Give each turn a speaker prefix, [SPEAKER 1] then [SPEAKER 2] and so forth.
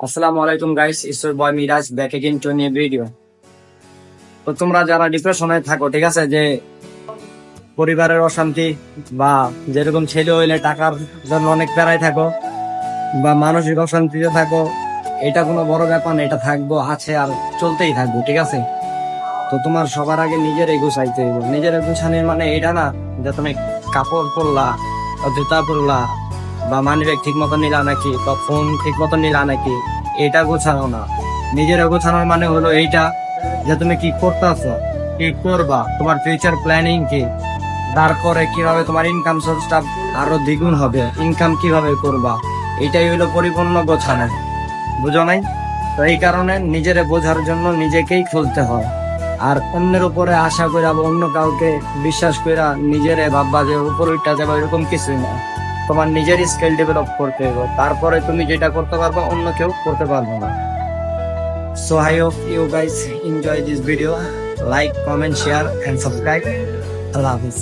[SPEAKER 1] আসসালামু আলাইকুম guys, it's your boy Miraj back again to new video. তো তোমরা যারা ডিপ্রেশনে থাকো, ঠিক আছে, যে পরিবারের অশান্তি বা যেরকম ছেলে হইলে টাকার জন্য অনেক প্যারায় থাকো বা মানসিক অশান্তিতে থাকো, এটা কোনো বড় ব্যাপার না, এটা থাকবো, আছে আর চলতেই থাকবো, ঠিক আছে। তো তোমার সবার আগে নিজের গুছাইতে হইব। নিজের গুছানোর মানে এটা না যে তুমি কাপড় পরলা, জুতা পরলা বা মানি ব্যাগ ঠিক মতো নিলা নাকি বা ফোন ঠিক মতো নিলা নাকি, এটা গোছানো না। নিজের গোছানোর মানে হলো এইটা যে তুমি কি করতেছো, কি করবা, তোমার ফিউচার প্ল্যানিং কি, তারপরে কিভাবে তোমার ইনকাম সোর্সটা আরো দ্বিগুণ হবে, ইনকাম কিভাবে করবা, এটাই হলো পরিপূর্ণ গোছানো। বুঝো নাই? তো এই কারণে নিজেরে বোঝার জন্য নিজেকেই খুলতে হয়। আর অন্যের উপরে আশা করে বা অন্য কাউকে বিশ্বাস করে নিজেরে ভাববা যে উপর উঠা যাবে, এরকম কিছুই না। তোমার নিজের স্কিল ডেভেলপ করতে হবে, তারপরে তুমি যেটা করতে পারবে অন্য কেউ করতে পারবে না। So I hope you guys enjoy this video. Like, comment, share and subscribe. আল্লাহ হাফিজ।